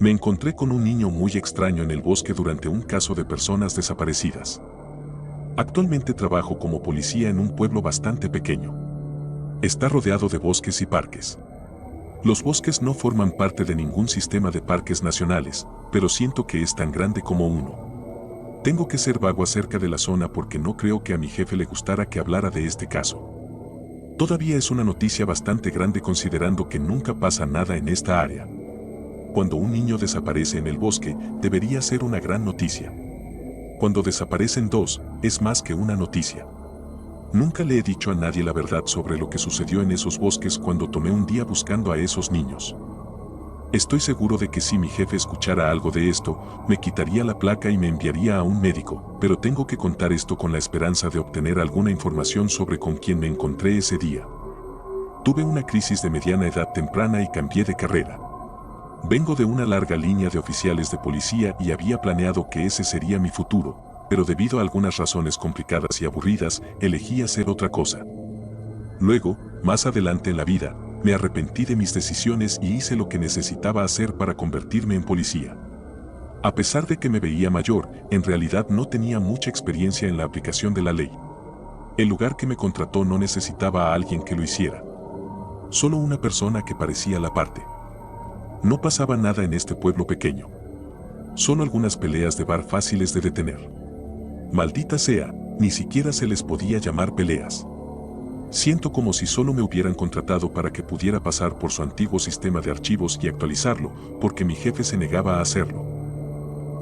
Me encontré con un niño muy extraño en el bosque durante un caso de personas desaparecidas. Actualmente trabajo como policía en un pueblo bastante pequeño. Está rodeado de bosques y parques. Los bosques no forman parte de ningún sistema de parques nacionales, pero siento que es tan grande como uno. Tengo que ser vago acerca de la zona porque no creo que a mi jefe le gustara que hablara de este caso. Todavía es una noticia bastante grande considerando que nunca pasa nada en esta área. Cuando un niño desaparece en el bosque, debería ser una gran noticia. Cuando desaparecen dos, es más que una noticia. Nunca le he dicho a nadie la verdad sobre lo que sucedió en esos bosques cuando tomé un día buscando a esos niños. Estoy seguro de que si mi jefe escuchara algo de esto, me quitaría la placa y me enviaría a un médico, pero tengo que contar esto con la esperanza de obtener alguna información sobre con quién me encontré ese día. Tuve una crisis de mediana edad temprana y cambié de carrera. Vengo de una larga línea de oficiales de policía y había planeado que ese sería mi futuro, pero debido a algunas razones complicadas y aburridas, elegí hacer otra cosa. Luego, más adelante en la vida, me arrepentí de mis decisiones y hice lo que necesitaba hacer para convertirme en policía. A pesar de que me veía mayor, en realidad no tenía mucha experiencia en la aplicación de la ley. El lugar que me contrató no necesitaba a alguien que lo hiciera. Solo una persona que parecía la parte. No pasaba nada en este pueblo pequeño. Solo algunas peleas de bar fáciles de detener. Maldita sea, ni siquiera se les podía llamar peleas. Siento como si solo me hubieran contratado para que pudiera pasar por su antiguo sistema de archivos y actualizarlo, porque mi jefe se negaba a hacerlo.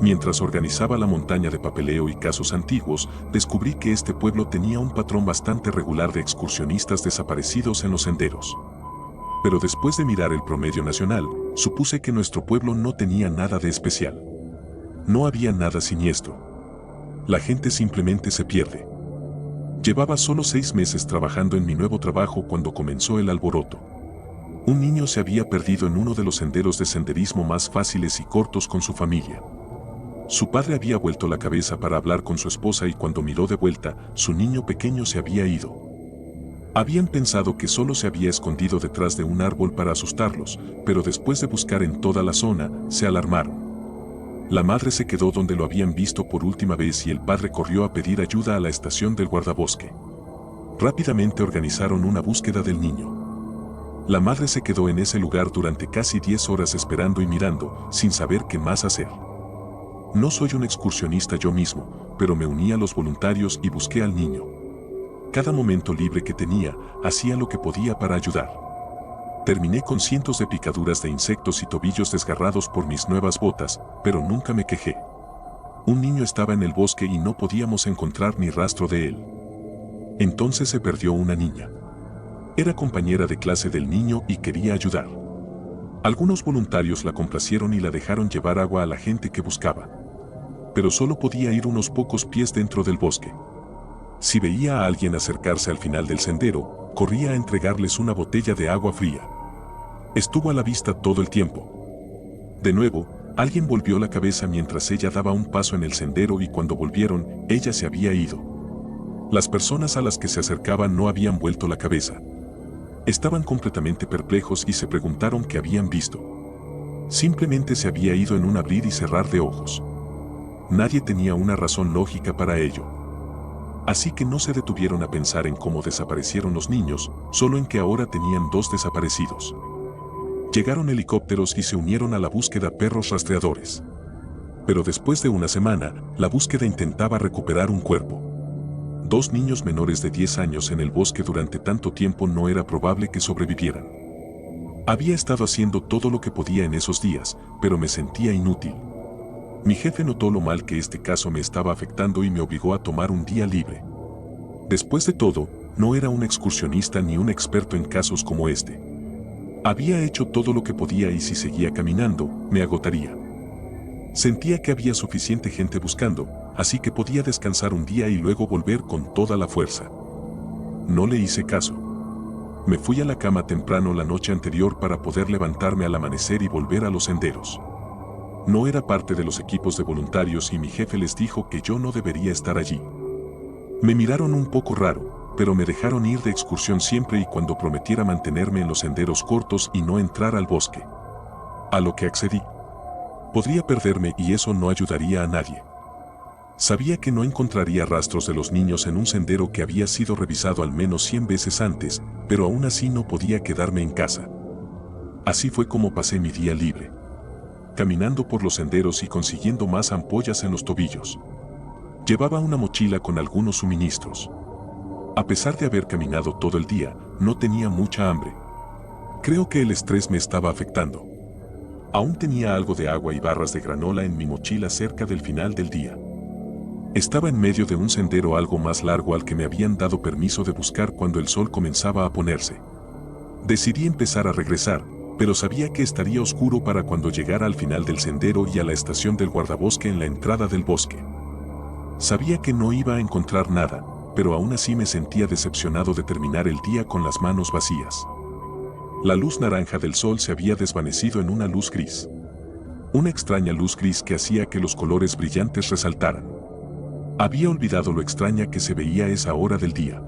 Mientras organizaba la montaña de papeleo y casos antiguos, descubrí que este pueblo tenía un patrón bastante regular de excursionistas desaparecidos en los senderos. Pero después de mirar el promedio nacional, supuse que nuestro pueblo no tenía nada de especial. No había nada siniestro. La gente simplemente se pierde. Llevaba solo 6 meses trabajando en mi nuevo trabajo cuando comenzó el alboroto. Un niño se había perdido en uno de los senderos de senderismo más fáciles y cortos con su familia. Su padre había vuelto la cabeza para hablar con su esposa y cuando miró de vuelta, su niño pequeño se había ido. Habían pensado que solo se había escondido detrás de un árbol para asustarlos, pero después de buscar en toda la zona, se alarmaron. La madre se quedó donde lo habían visto por última vez y el padre corrió a pedir ayuda a la estación del guardabosque. Rápidamente organizaron una búsqueda del niño. La madre se quedó en ese lugar durante casi 10 horas esperando y mirando, sin saber qué más hacer. No soy un excursionista yo mismo, pero me uní a los voluntarios y busqué al niño. Cada momento libre que tenía, hacía lo que podía para ayudar. Terminé con cientos de picaduras de insectos y tobillos desgarrados por mis nuevas botas, pero nunca me quejé. Un niño estaba en el bosque y no podíamos encontrar ni rastro de él. Entonces se perdió una niña. Era compañera de clase del niño y quería ayudar. Algunos voluntarios la complacieron y la dejaron llevar agua a la gente que buscaba. Pero solo podía ir unos pocos pies dentro del bosque. Si veía a alguien acercarse al final del sendero, corría a entregarles una botella de agua fría. Estuvo a la vista todo el tiempo. De nuevo, alguien volvió la cabeza mientras ella daba un paso en el sendero y cuando volvieron, ella se había ido. Las personas a las que se acercaban no habían vuelto la cabeza. Estaban completamente perplejos y se preguntaron qué habían visto. Simplemente se había ido en un abrir y cerrar de ojos. Nadie tenía una razón lógica para ello. Así que no se detuvieron a pensar en cómo desaparecieron los niños, solo en que ahora tenían 2 desaparecidos. Llegaron helicópteros y se unieron a la búsqueda perros rastreadores. Pero después de una semana, la búsqueda intentaba recuperar un cuerpo. 2 niños menores de 10 años en el bosque durante tanto tiempo no era probable que sobrevivieran. Había estado haciendo todo lo que podía en esos días, pero me sentía inútil. Mi jefe notó lo mal que este caso me estaba afectando y me obligó a tomar un día libre. Después de todo, no era un excursionista ni un experto en casos como este. Había hecho todo lo que podía y si seguía caminando, me agotaría. Sentía que había suficiente gente buscando, así que podía descansar un día y luego volver con toda la fuerza. No le hice caso. Me fui a la cama temprano la noche anterior para poder levantarme al amanecer y volver a los senderos. No era parte de los equipos de voluntarios y mi jefe les dijo que yo no debería estar allí. Me miraron un poco raro, pero me dejaron ir de excursión siempre y cuando prometiera mantenerme en los senderos cortos y no entrar al bosque. A lo que accedí. Podría perderme y eso no ayudaría a nadie. Sabía que no encontraría rastros de los niños en un sendero que había sido revisado al menos 100 veces antes, pero aún así no podía quedarme en casa. Así fue como pasé mi día libre, caminando por los senderos y consiguiendo más ampollas en los tobillos. Llevaba una mochila con algunos suministros. A pesar de haber caminado todo el día, no tenía mucha hambre. Creo que el estrés me estaba afectando. Aún tenía algo de agua y barras de granola en mi mochila cerca del final del día. Estaba en medio de un sendero algo más largo al que me habían dado permiso de buscar cuando el sol comenzaba a ponerse. Decidí empezar a regresar, pero sabía que estaría oscuro para cuando llegara al final del sendero y a la estación del guardabosque en la entrada del bosque. Sabía que no iba a encontrar nada, pero aún así me sentía decepcionado de terminar el día con las manos vacías. La luz naranja del sol se había desvanecido en una luz gris. Una extraña luz gris que hacía que los colores brillantes resaltaran. Había olvidado lo extraña que se veía a esa hora del día.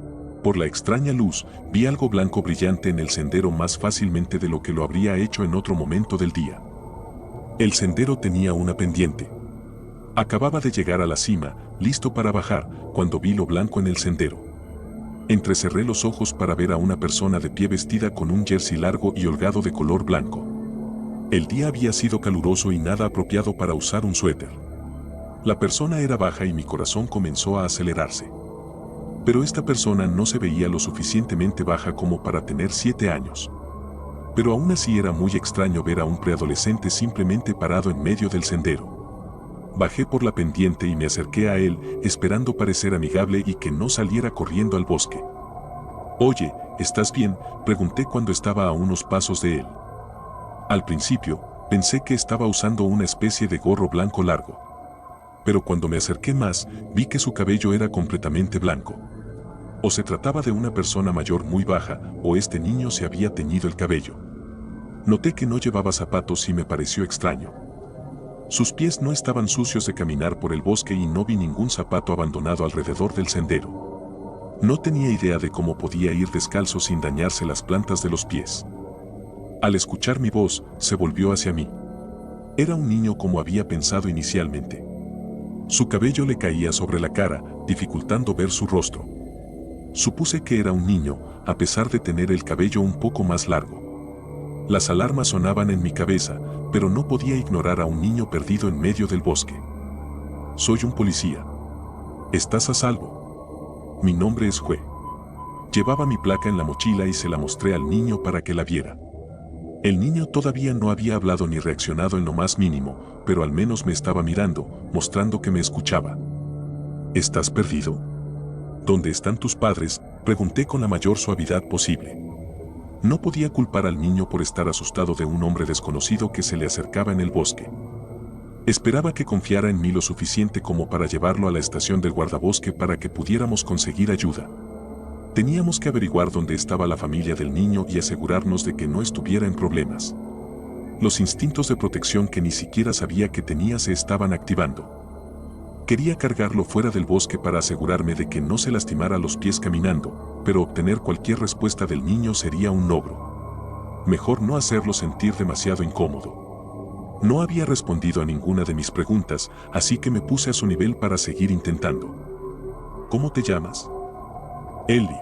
Por la extraña luz, vi algo blanco brillante en el sendero más fácilmente de lo que lo habría hecho en otro momento del día. El sendero tenía una pendiente. Acababa de llegar a la cima, listo para bajar, cuando vi lo blanco en el sendero. Entrecerré los ojos para ver a una persona de pie vestida con un jersey largo y holgado de color blanco. El día había sido caluroso y nada apropiado para usar un suéter. La persona era baja y mi corazón comenzó a acelerarse. Pero esta persona no se veía lo suficientemente baja como para tener 7 años. Pero aún así era muy extraño ver a un preadolescente simplemente parado en medio del sendero. Bajé por la pendiente y me acerqué a él, esperando parecer amigable y que no saliera corriendo al bosque. «Oye, ¿estás bien?», pregunté cuando estaba a unos pasos de él. Al principio, pensé que estaba usando una especie de gorro blanco largo. Pero cuando me acerqué más, vi que su cabello era completamente blanco. O se trataba de una persona mayor muy baja, o este niño se había teñido el cabello. Noté que no llevaba zapatos y me pareció extraño. Sus pies no estaban sucios de caminar por el bosque y no vi ningún zapato abandonado alrededor del sendero. No tenía idea de cómo podía ir descalzo sin dañarse las plantas de los pies. Al escuchar mi voz, se volvió hacia mí. Era un niño como había pensado inicialmente. Su cabello le caía sobre la cara, dificultando ver su rostro. Supuse que era un niño, a pesar de tener el cabello un poco más largo. Las alarmas sonaban en mi cabeza, pero no podía ignorar a un niño perdido en medio del bosque. «Soy un policía. ¿Estás a salvo? Mi nombre es Jue». Llevaba mi placa en la mochila y se la mostré al niño para que la viera. El niño todavía no había hablado ni reaccionado en lo más mínimo, pero al menos me estaba mirando, mostrando que me escuchaba. «¿Estás perdido? ¿Dónde están tus padres?», pregunté con la mayor suavidad posible. No podía culpar al niño por estar asustado de un hombre desconocido que se le acercaba en el bosque. Esperaba que confiara en mí lo suficiente como para llevarlo a la estación del guardabosque para que pudiéramos conseguir ayuda. Teníamos que averiguar dónde estaba la familia del niño y asegurarnos de que no estuviera en problemas. Los instintos de protección que ni siquiera sabía que tenía se estaban activando. Quería cargarlo fuera del bosque para asegurarme de que no se lastimara los pies caminando, pero obtener cualquier respuesta del niño sería un logro. Mejor no hacerlo sentir demasiado incómodo. No había respondido a ninguna de mis preguntas, así que me puse a su nivel para seguir intentando. «¿Cómo te llamas?» «Ellie».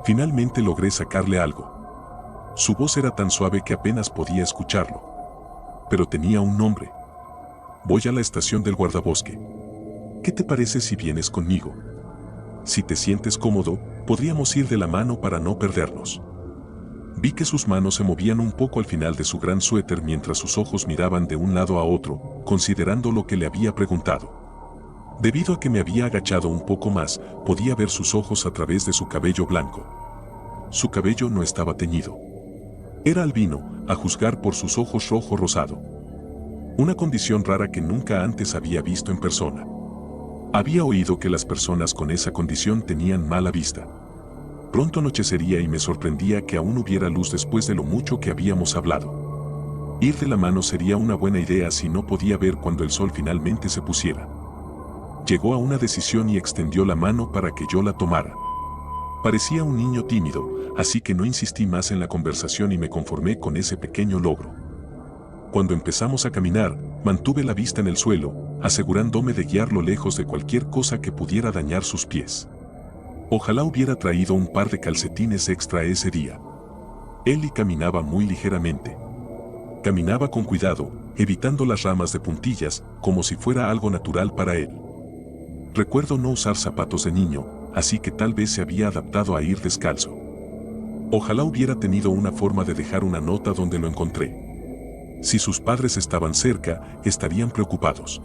Finalmente logré sacarle algo. Su voz era tan suave que apenas podía escucharlo. Pero tenía un nombre. «Voy a la estación del guardabosque. ¿Qué te parece si vienes conmigo? Si te sientes cómodo, podríamos ir de la mano para no perdernos». Vi que sus manos se movían un poco al final de su gran suéter mientras sus ojos miraban de un lado a otro, considerando lo que le había preguntado. Debido a que me había agachado un poco más, podía ver sus ojos a través de su cabello blanco. Su cabello no estaba teñido. Era albino, a juzgar por sus ojos rojo rosado. Una condición rara que nunca antes había visto en persona. Había oído que las personas con esa condición tenían mala vista. Pronto anochecería y me sorprendía que aún hubiera luz después de lo mucho que habíamos hablado. Ir de la mano sería una buena idea si no podía ver cuando el sol finalmente se pusiera. Llegó a una decisión y extendió la mano para que yo la tomara. Parecía un niño tímido, así que no insistí más en la conversación y me conformé con ese pequeño logro. Cuando empezamos a caminar, Mantuve la vista en el suelo, asegurándome de guiarlo lejos de cualquier cosa que pudiera dañar sus pies. Ojalá hubiera traído un par de calcetines extra ese día. Ellie caminaba muy ligeramente. Caminaba con cuidado, evitando las ramas de puntillas, como si fuera algo natural para él. Recuerdo no usar zapatos de niño, así que tal vez se había adaptado a ir descalzo. Ojalá hubiera tenido una forma de dejar una nota donde lo encontré. Si sus padres estaban cerca, estarían preocupados.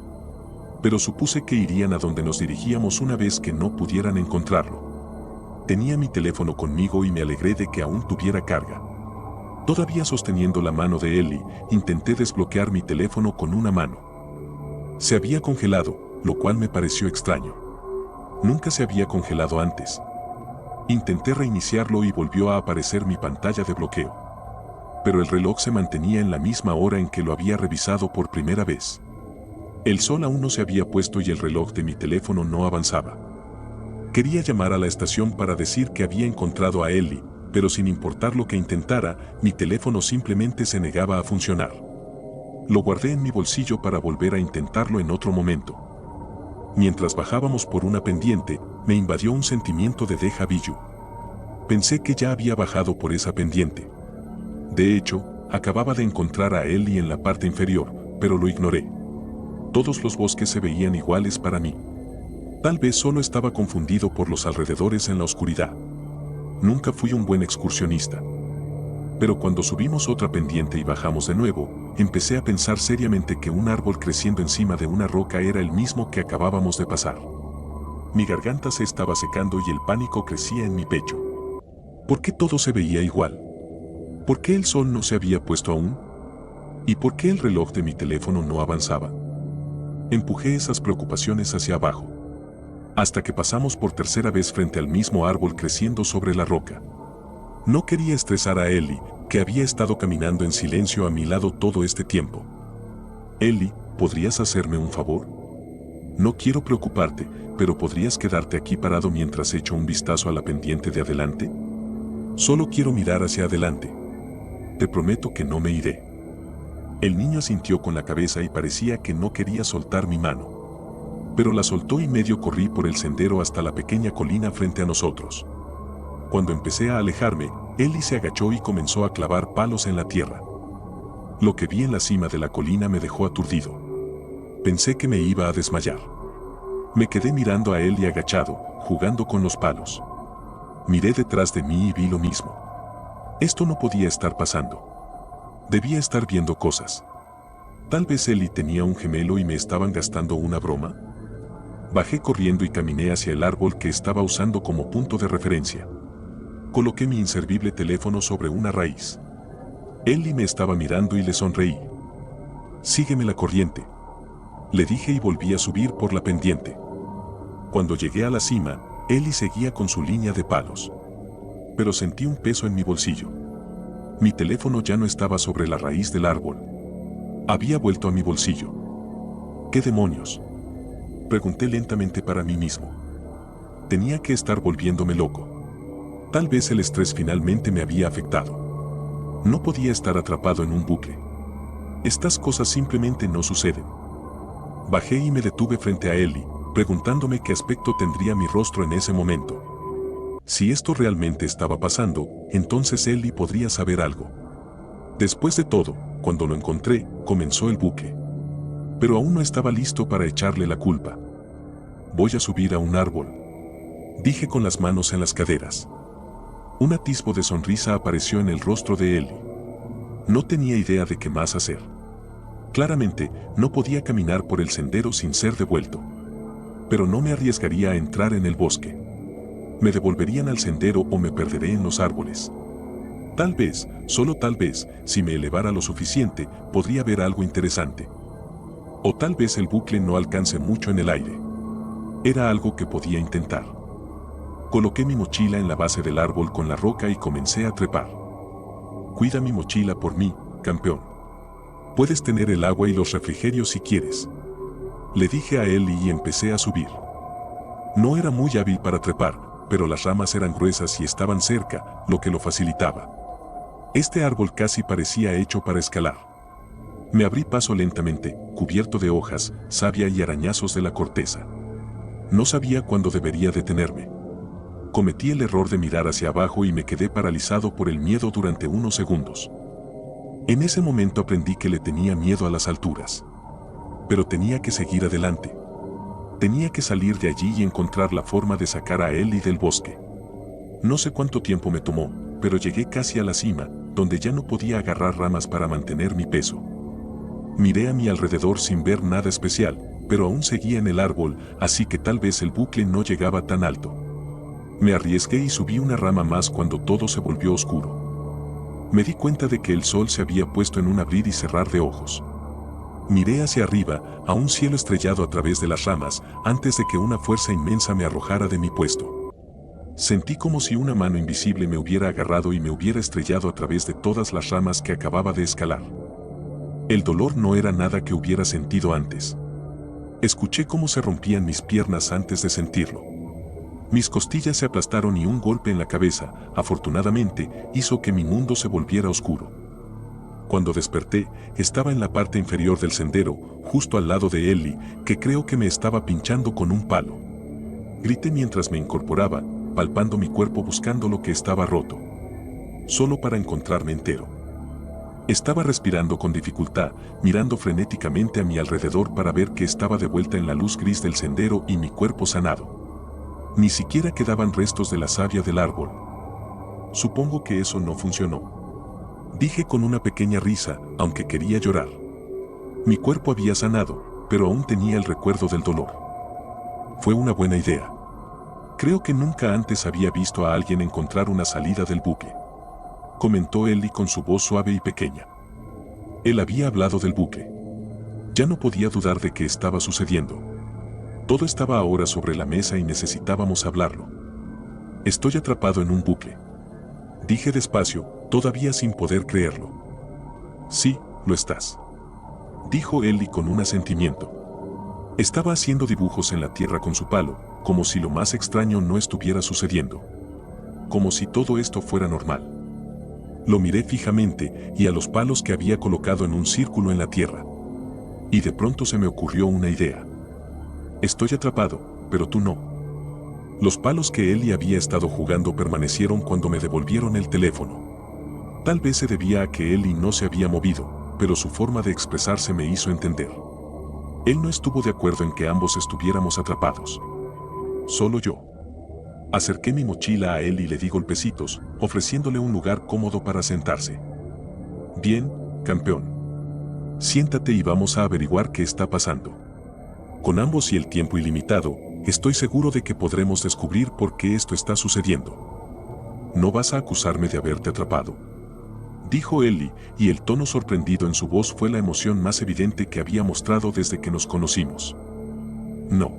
Pero supuse que irían a donde nos dirigíamos una vez que no pudieran encontrarlo. Tenía mi teléfono conmigo y me alegré de que aún tuviera carga. Todavía sosteniendo la mano de Ellie, intenté desbloquear mi teléfono con una mano. Se había congelado, lo cual me pareció extraño. Nunca se había congelado antes. Intenté reiniciarlo y volvió a aparecer mi pantalla de bloqueo. Pero el reloj se mantenía en la misma hora en que lo había revisado por primera vez. El sol aún no se había puesto y el reloj de mi teléfono no avanzaba. Quería llamar a la estación para decir que había encontrado a Ellie, pero sin importar lo que intentara, mi teléfono simplemente se negaba a funcionar. Lo guardé en mi bolsillo para volver a intentarlo en otro momento. Mientras bajábamos por una pendiente, me invadió un sentimiento de déjà vu. Pensé que ya había bajado por esa pendiente. De hecho, acababa de encontrar a Ellie en la parte inferior, pero lo ignoré. Todos los bosques se veían iguales para mí. Tal vez solo estaba confundido por los alrededores en la oscuridad. Nunca fui un buen excursionista. Pero cuando subimos otra pendiente y bajamos de nuevo, empecé a pensar seriamente que un árbol creciendo encima de una roca era el mismo que acabábamos de pasar. Mi garganta se estaba secando y el pánico crecía en mi pecho. ¿Por qué todo se veía igual? ¿Por qué el sol no se había puesto aún? ¿Y por qué el reloj de mi teléfono no avanzaba? Empujé esas preocupaciones hacia abajo, hasta que pasamos por tercera vez frente al mismo árbol creciendo sobre la roca. No quería estresar a Ellie, que había estado caminando en silencio a mi lado todo este tiempo. Ellie, ¿podrías hacerme un favor? No quiero preocuparte, pero ¿podrías quedarte aquí parado mientras echo un vistazo a la pendiente de adelante? Solo quiero mirar hacia adelante. Te prometo que no me iré. El niño asintió con la cabeza y parecía que no quería soltar mi mano. Pero la soltó y medio corrí por el sendero hasta la pequeña colina frente a nosotros. Cuando empecé a alejarme, Ellie se agachó y comenzó a clavar palos en la tierra. Lo que vi en la cima de la colina me dejó aturdido. Pensé que me iba a desmayar. Me quedé mirando a Ellie agachado, jugando con los palos. Miré detrás de mí y vi lo mismo. Esto no podía estar pasando. Debía estar viendo cosas. Tal vez Ellie tenía un gemelo y me estaban gastando una broma. Bajé corriendo y caminé hacia el árbol que estaba usando como punto de referencia. Coloqué mi inservible teléfono sobre una raíz. Ellie me estaba mirando y le sonreí. Sígueme la corriente, le dije y volví a subir por la pendiente. Cuando llegué a la cima, Ellie seguía con su línea de palos. Pero sentí un peso en mi bolsillo. Mi teléfono ya no estaba sobre la raíz del árbol. Había vuelto a mi bolsillo. ¿Qué demonios? Pregunté lentamente para mí mismo. Tenía que estar volviéndome loco. Tal vez el estrés finalmente me había afectado. No podía estar atrapado en un bucle. Estas cosas simplemente no suceden. Bajé y me detuve frente a Ellie, preguntándome qué aspecto tendría mi rostro en ese momento. Si esto realmente estaba pasando, entonces Ellie podría saber algo. Después de todo, cuando lo encontré, comenzó el bucle. Pero aún no estaba listo para echarle la culpa. Voy a subir a un árbol, dije con las manos en las caderas. Un atisbo de sonrisa apareció en el rostro de Ellie. No tenía idea de qué más hacer. Claramente, no podía caminar por el sendero sin ser devuelto. Pero no me arriesgaría a entrar en el bosque. Me devolverían al sendero o me perderé en los árboles. Tal vez, solo tal vez, si me elevara lo suficiente, podría ver algo interesante. O tal vez el bucle no alcance mucho en el aire. Era algo que podía intentar. Coloqué mi mochila en la base del árbol con la roca y comencé a trepar. Cuida mi mochila por mí, campeón. Puedes tener el agua y los refrigerios si quieres. Le dije a Ellie y empecé a subir. No era muy hábil para trepar, pero las ramas eran gruesas y estaban cerca, lo que lo facilitaba. Este árbol casi parecía hecho para escalar. Me abrí paso lentamente, cubierto de hojas, savia y arañazos de la corteza. No sabía cuándo debería detenerme. Cometí el error de mirar hacia abajo y me quedé paralizado por el miedo durante unos segundos. En ese momento aprendí que le tenía miedo a las alturas. Pero tenía que seguir adelante. Tenía que salir de allí y encontrar la forma de sacar a Ellie del bosque. No sé cuánto tiempo me tomó, pero llegué casi a la cima, donde ya no podía agarrar ramas para mantener mi peso. Miré a mi alrededor sin ver nada especial, pero aún seguía en el árbol, así que tal vez el bucle no llegaba tan alto. Me arriesgué y subí una rama más cuando todo se volvió oscuro. Me di cuenta de que el sol se había puesto en un abrir y cerrar de ojos. Miré hacia arriba, a un cielo estrellado a través de las ramas, antes de que una fuerza inmensa me arrojara de mi puesto. Sentí como si una mano invisible me hubiera agarrado y me hubiera estrellado a través de todas las ramas que acababa de escalar. El dolor no era nada que hubiera sentido antes. Escuché cómo se rompían mis piernas antes de sentirlo. Mis costillas se aplastaron y un golpe en la cabeza, afortunadamente, hizo que mi mundo se volviera oscuro. Cuando desperté, estaba en la parte inferior del sendero, justo al lado de Ellie, que creo que me estaba pinchando con un palo. Grité mientras me incorporaba, palpando mi cuerpo buscando lo que estaba roto. Solo para encontrarme entero. Estaba respirando con dificultad, mirando frenéticamente a mi alrededor para ver que estaba de vuelta en la luz gris del sendero y mi cuerpo sanado. Ni siquiera quedaban restos de la savia del árbol. Supongo que eso no funcionó. Dije con una pequeña risa, aunque quería llorar. Mi cuerpo había sanado, pero aún tenía el recuerdo del dolor. Fue una buena idea. Creo que nunca antes había visto a alguien encontrar una salida del bucle. Comentó Ellie con su voz suave y pequeña. Él había hablado del bucle. Ya no podía dudar de que estaba sucediendo. Todo estaba ahora sobre la mesa y necesitábamos hablarlo. Estoy atrapado en un bucle. Dije despacio, todavía sin poder creerlo. Sí, lo estás. Dijo Ellie con un asentimiento. Estaba haciendo dibujos en la tierra con su palo, como si lo más extraño no estuviera sucediendo. Como si todo esto fuera normal. Lo miré fijamente y a los palos que había colocado en un círculo en la tierra. Y de pronto se me ocurrió una idea. Estoy atrapado, pero tú no. Los palos que Ellie había estado jugando permanecieron cuando me devolvieron el teléfono. Tal vez se debía a que Ellie no se había movido, pero su forma de expresarse me hizo entender. Él no estuvo de acuerdo en que ambos estuviéramos atrapados. Solo yo. Acerqué mi mochila a él y le di golpecitos, ofreciéndole un lugar cómodo para sentarse. Bien, campeón. Siéntate y vamos a averiguar qué está pasando. Con ambos y el tiempo ilimitado, estoy seguro de que podremos descubrir por qué esto está sucediendo. No vas a acusarme de haberte atrapado. Dijo Ellie, y el tono sorprendido en su voz fue la emoción más evidente que había mostrado desde que nos conocimos. No.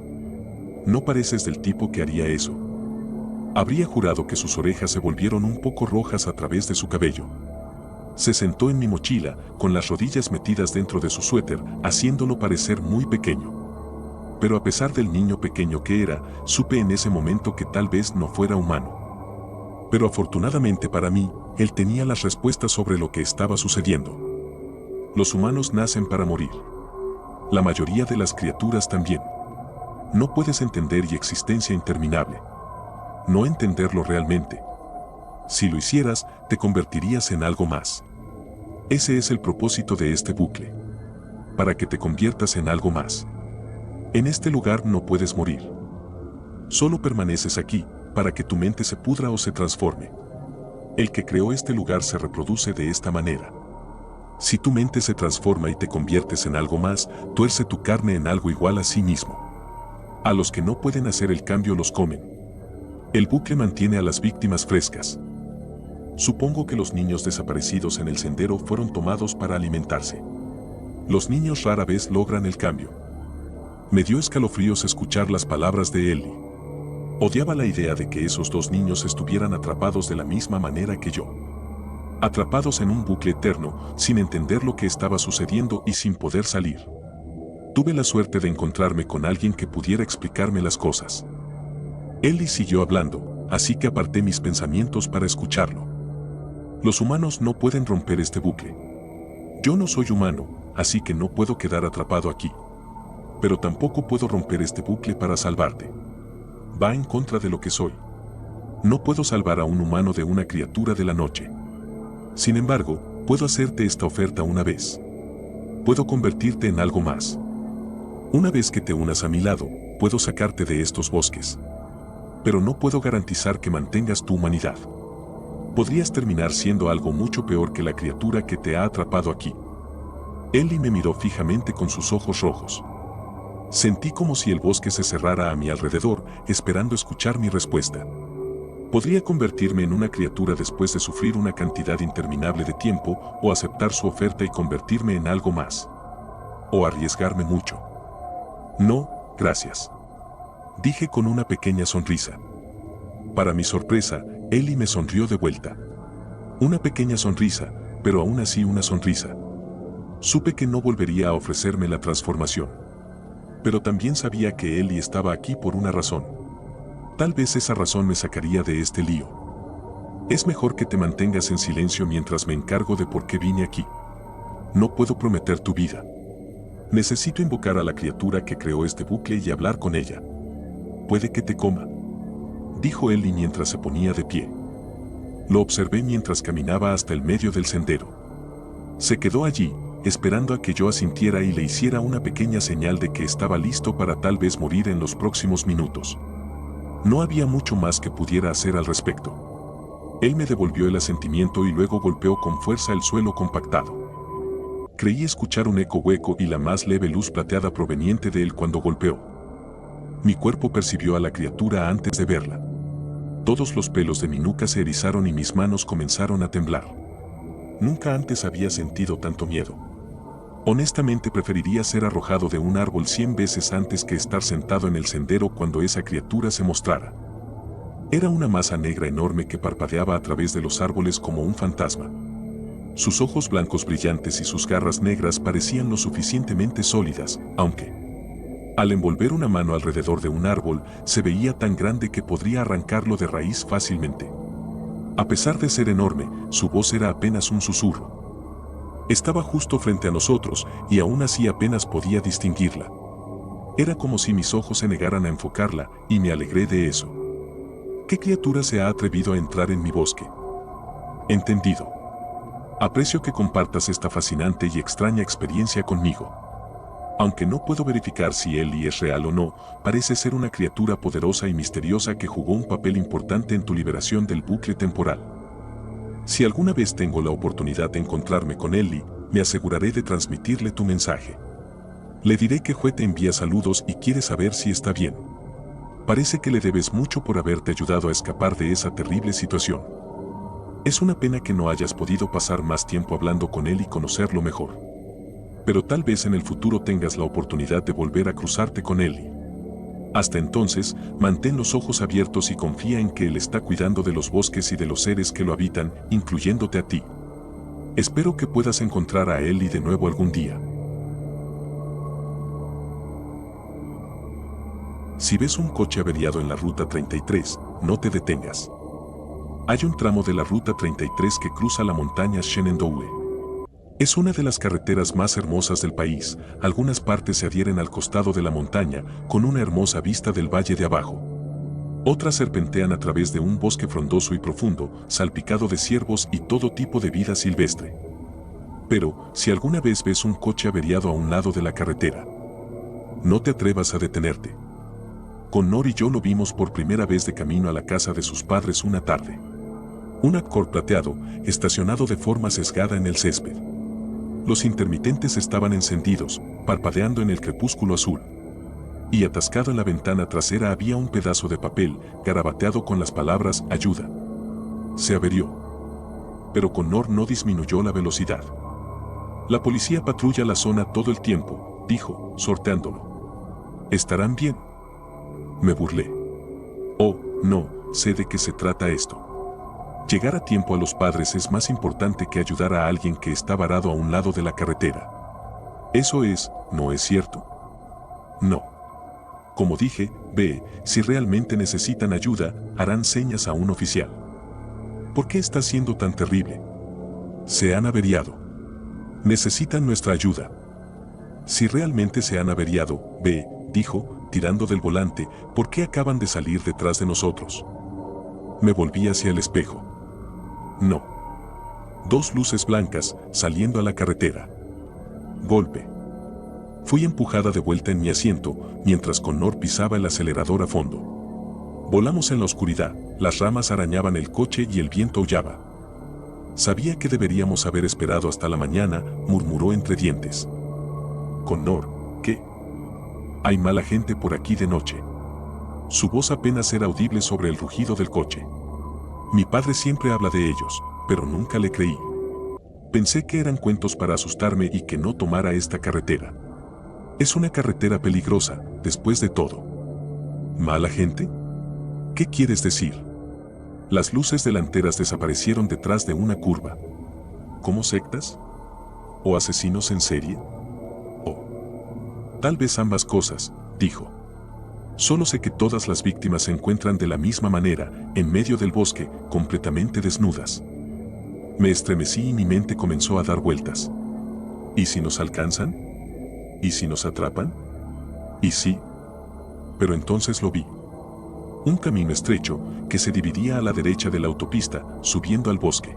No pareces del tipo que haría eso. Habría jurado que sus orejas se volvieron un poco rojas a través de su cabello. Se sentó en mi mochila, con las rodillas metidas dentro de su suéter, haciéndolo parecer muy pequeño. Pero a pesar del niño pequeño que era, supe en ese momento que tal vez no fuera humano. Pero afortunadamente para mí, él tenía las respuestas sobre lo que estaba sucediendo. Los humanos nacen para morir. La mayoría de las criaturas también. No puedes entender y existencia interminable. No entenderlo realmente. Si lo hicieras, te convertirías en algo más. Ese es el propósito de este bucle. Para que te conviertas en algo más. En este lugar no puedes morir. Solo permaneces aquí, para que tu mente se pudra o se transforme. El que creó este lugar se reproduce de esta manera. Si tu mente se transforma y te conviertes en algo más, tuerce tu carne en algo igual a sí mismo. A los que no pueden hacer el cambio los comen. El bucle mantiene a las víctimas frescas. Supongo que los niños desaparecidos en el sendero fueron tomados para alimentarse. Los niños rara vez logran el cambio. Me dio escalofríos escuchar las palabras de Ellie. Odiaba la idea de que esos dos niños estuvieran atrapados de la misma manera que yo. Atrapados en un bucle eterno, sin entender lo que estaba sucediendo y sin poder salir. Tuve la suerte de encontrarme con alguien que pudiera explicarme las cosas. Ellie siguió hablando, así que aparté mis pensamientos para escucharlo. Los humanos no pueden romper este bucle. Yo no soy humano, así que no puedo quedar atrapado aquí. Pero tampoco puedo romper este bucle para salvarte. Va en contra de lo que soy. No puedo salvar a un humano de una criatura de la noche. Sin embargo, puedo hacerte esta oferta una vez. Puedo convertirte en algo más. Una vez que te unas a mi lado, puedo sacarte de estos bosques. Pero no puedo garantizar que mantengas tu humanidad. Podrías terminar siendo algo mucho peor que la criatura que te ha atrapado aquí. Ellie me miró fijamente con sus ojos rojos. Sentí como si el bosque se cerrara a mi alrededor, esperando escuchar mi respuesta. Podría convertirme en una criatura después de sufrir una cantidad interminable de tiempo, o aceptar su oferta y convertirme en algo más. O arriesgarme mucho. No, gracias. Dije con una pequeña sonrisa. Para mi sorpresa, Ellie me sonrió de vuelta. Una pequeña sonrisa, pero aún así una sonrisa. Supe que no volvería a ofrecerme la transformación. Pero también sabía que Ellie estaba aquí por una razón. Tal vez esa razón me sacaría de este lío. Es mejor que te mantengas en silencio mientras me encargo de por qué vine aquí. No puedo prometer tu vida. Necesito invocar a la criatura que creó este bucle y hablar con ella. Puede que te coma, dijo Ellie mientras se ponía de pie. Lo observé mientras caminaba hasta el medio del sendero. Se quedó allí, esperando a que yo asintiera y le hiciera una pequeña señal de que estaba listo para tal vez morir en los próximos minutos. No había mucho más que pudiera hacer al respecto. Él me devolvió el asentimiento y luego golpeó con fuerza el suelo compactado. Creí escuchar un eco hueco y la más leve luz plateada proveniente de él cuando golpeó. Mi cuerpo percibió a la criatura antes de verla. Todos los pelos de mi nuca se erizaron y mis manos comenzaron a temblar. Nunca antes había sentido tanto miedo. Honestamente preferiría ser arrojado de un árbol 100 veces antes que estar sentado en el sendero cuando esa criatura se mostrara. Era una masa negra enorme que parpadeaba a través de los árboles como un fantasma. Sus ojos blancos brillantes y sus garras negras parecían lo suficientemente sólidas, aunque, al envolver una mano alrededor de un árbol, se veía tan grande que podría arrancarlo de raíz fácilmente. A pesar de ser enorme, su voz era apenas un susurro. Estaba justo frente a nosotros, y aún así apenas podía distinguirla. Era como si mis ojos se negaran a enfocarla, y me alegré de eso. ¿Qué criatura se ha atrevido a entrar en mi bosque? Entendido. Aprecio que compartas esta fascinante y extraña experiencia conmigo. Aunque no puedo verificar si Ellie es real o no, parece ser una criatura poderosa y misteriosa que jugó un papel importante en tu liberación del bucle temporal. Si alguna vez tengo la oportunidad de encontrarme con Ellie, me aseguraré de transmitirle tu mensaje. Le diré que Jue te envía saludos y quiere saber si está bien. Parece que le debes mucho por haberte ayudado a escapar de esa terrible situación. Es una pena que no hayas podido pasar más tiempo hablando con él y conocerlo mejor. Pero tal vez en el futuro tengas la oportunidad de volver a cruzarte con Ellie. Hasta entonces, mantén los ojos abiertos y confía en que Él está cuidando de los bosques y de los seres que lo habitan, incluyéndote a ti. Espero que puedas encontrar a Ellie de nuevo algún día. Si ves un coche averiado en la Ruta 33, no te detengas. Hay un tramo de la Ruta 33 que cruza la montaña Shenandoah. Es una de las carreteras más hermosas del país. Algunas partes se adhieren al costado de la montaña, con una hermosa vista del valle de abajo. Otras serpentean a través de un bosque frondoso y profundo, salpicado de ciervos y todo tipo de vida silvestre. Pero, si alguna vez ves un coche averiado a un lado de la carretera, no te atrevas a detenerte. Connor y yo lo vimos por primera vez de camino a la casa de sus padres una tarde. Un Accord plateado, estacionado de forma sesgada en el césped. Los intermitentes estaban encendidos, parpadeando en el crepúsculo azul. Y atascado en la ventana trasera había un pedazo de papel, garabateado con las palabras «Ayuda». Se averió. Pero Connor no disminuyó la velocidad. La policía patrulla la zona todo el tiempo, dijo, sorteándolo. ¿Estarán bien? Me burlé. Oh, no, sé de qué se trata esto. Llegar a tiempo a los padres es más importante que ayudar a alguien que está varado a un lado de la carretera. Eso es, ¿no es cierto? No. Como dije, ve, si realmente necesitan ayuda, harán señas a un oficial. ¿Por qué está siendo tan terrible? Se han averiado. Necesitan nuestra ayuda. Si realmente se han averiado, ve, dijo, tirando del volante, ¿por qué acaban de salir detrás de nosotros? Me volví hacia el espejo. No. Dos luces blancas, saliendo a la carretera. Golpe. Fui empujada de vuelta en mi asiento, mientras Connor pisaba el acelerador a fondo. Volamos en la oscuridad, las ramas arañaban el coche y el viento aullaba. Sabía que deberíamos haber esperado hasta la mañana, murmuró entre dientes. Connor, ¿qué? Hay mala gente por aquí de noche. Su voz apenas era audible sobre el rugido del coche. Mi padre siempre habla de ellos, pero nunca le creí. Pensé que eran cuentos para asustarme y que no tomara esta carretera. Es una carretera peligrosa, después de todo. ¿Mala gente? ¿Qué quieres decir? Las luces delanteras desaparecieron detrás de una curva. ¿Como sectas? ¿O asesinos en serie? Tal vez ambas cosas, dijo. Solo sé que todas las víctimas se encuentran de la misma manera, en medio del bosque, completamente desnudas. Me estremecí y mi mente comenzó a dar vueltas. ¿Y si nos alcanzan? ¿Y si nos atrapan? ¿Y sí? Pero entonces lo vi. Un camino estrecho que se dividía a la derecha de la autopista, subiendo al bosque.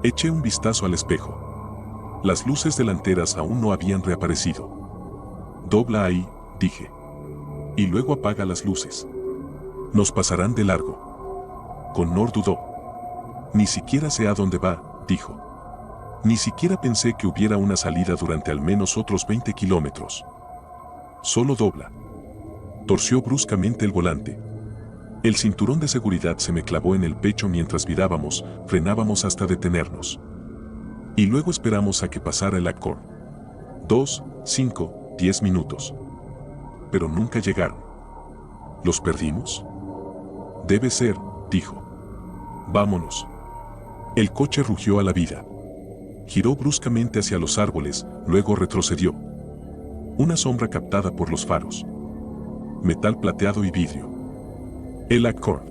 Eché un vistazo al espejo. Las luces delanteras aún no habían reaparecido. Dobla ahí, dije. Y luego apaga las luces. Nos pasarán de largo. Connor dudó. Ni siquiera sé a dónde va, dijo. Ni siquiera pensé que hubiera una salida durante al menos otros 20 kilómetros. Solo dobla. Torció bruscamente el volante. El cinturón de seguridad se me clavó en el pecho mientras virábamos, frenábamos hasta detenernos. Y luego esperamos a que pasara el Accord. 2, 5, 10 minutos. Pero nunca llegaron. ¿Los perdimos? Debe ser, dijo. Vámonos. El coche rugió a la vida. Giró bruscamente hacia los árboles, luego retrocedió. Una sombra captada por los faros. Metal plateado y vidrio. El Accord.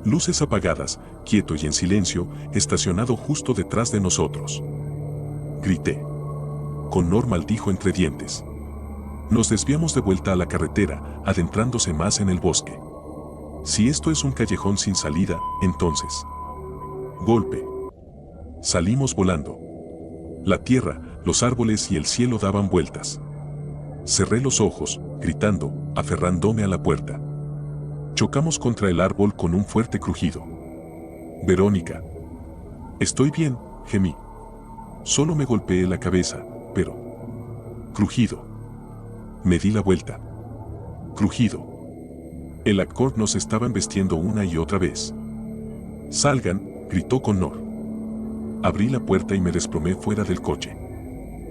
Luces apagadas, quieto y en silencio, estacionado justo detrás de nosotros. Grité. Connor maldijo entre dientes. Nos desviamos de vuelta a la carretera, adentrándose más en el bosque. Si esto es un callejón sin salida, entonces... Golpe. Salimos volando. La tierra, los árboles y el cielo daban vueltas. Cerré los ojos, gritando, aferrándome a la puerta. Chocamos contra el árbol con un fuerte crujido. Verónica. Estoy bien, gemí. Solo me golpeé la cabeza, pero... Crujido. Me di la vuelta. Crujido. El Accord nos estaba embestiendo una y otra vez. Salgan, gritó Connor. Abrí la puerta y me desplomé fuera del coche.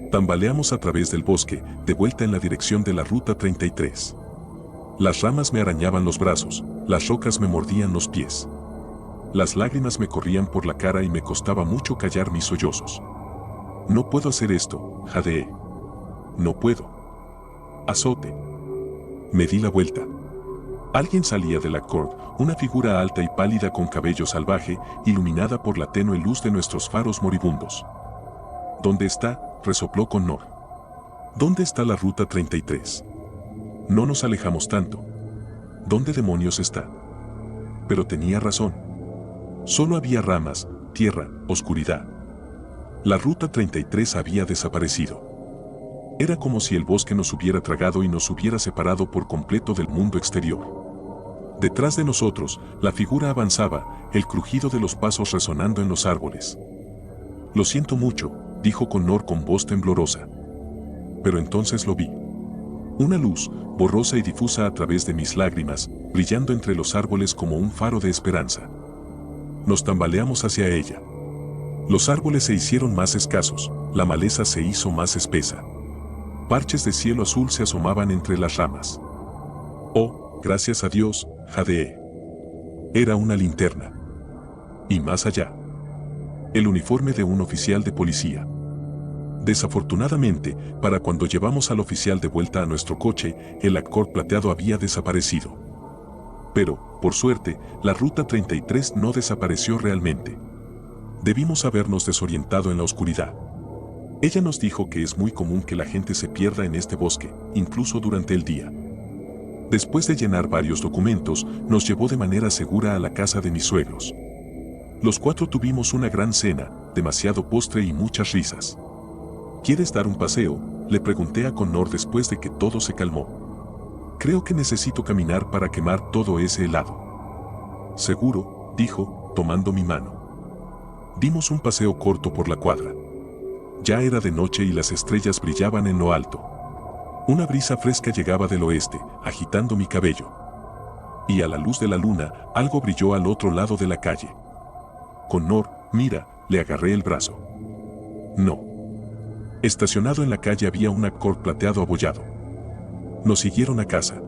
Tambaleamos a través del bosque, de vuelta en la dirección de la ruta 33. Las ramas me arañaban los brazos, las rocas me mordían los pies. Las lágrimas me corrían por la cara y me costaba mucho callar mis sollozos. No puedo hacer esto, jadeé. No puedo. Azote. Me di la vuelta. Alguien salía del Accord, una figura alta y pálida con cabello salvaje, iluminada por la tenue luz de nuestros faros moribundos. ¿Dónde está?, resopló Connor. ¿Dónde está la ruta 33? No nos alejamos tanto. ¿Dónde demonios está? Pero tenía razón. Solo había ramas, tierra, oscuridad. La ruta 33 había desaparecido. Era como si el bosque nos hubiera tragado y nos hubiera separado por completo del mundo exterior. Detrás de nosotros, la figura avanzaba, el crujido de los pasos resonando en los árboles. Lo siento mucho, dijo Connor con voz temblorosa. Pero entonces lo vi. Una luz, borrosa y difusa a través de mis lágrimas, brillando entre los árboles como un faro de esperanza. Nos tambaleamos hacia ella. Los árboles se hicieron más escasos, la maleza se hizo más espesa. Parches de cielo azul se asomaban entre las ramas. Oh, gracias a Dios, jadeé. Era una linterna. Y más allá, el uniforme de un oficial de policía. Desafortunadamente, para cuando llevamos al oficial de vuelta a nuestro coche, el Accord plateado había desaparecido. Pero, por suerte, la ruta 33 no desapareció realmente. Debimos habernos desorientado en la oscuridad. Ella nos dijo que es muy común que la gente se pierda en este bosque, incluso durante el día. Después de llenar varios documentos, nos llevó de manera segura a la casa de mis suegros. Los cuatro tuvimos una gran cena, demasiado postre y muchas risas. ¿Quieres dar un paseo?, le pregunté a Connor después de que todo se calmó. Creo que necesito caminar para quemar todo ese helado. Seguro, dijo, tomando mi mano. Dimos un paseo corto por la cuadra. Ya era de noche y las estrellas brillaban en lo alto. Una brisa fresca llegaba del oeste, agitando mi cabello. Y a la luz de la luna, algo brilló al otro lado de la calle. Connor, mira, le agarré el brazo. No. Estacionado en la calle había un Accord plateado abollado. Nos siguieron a casa.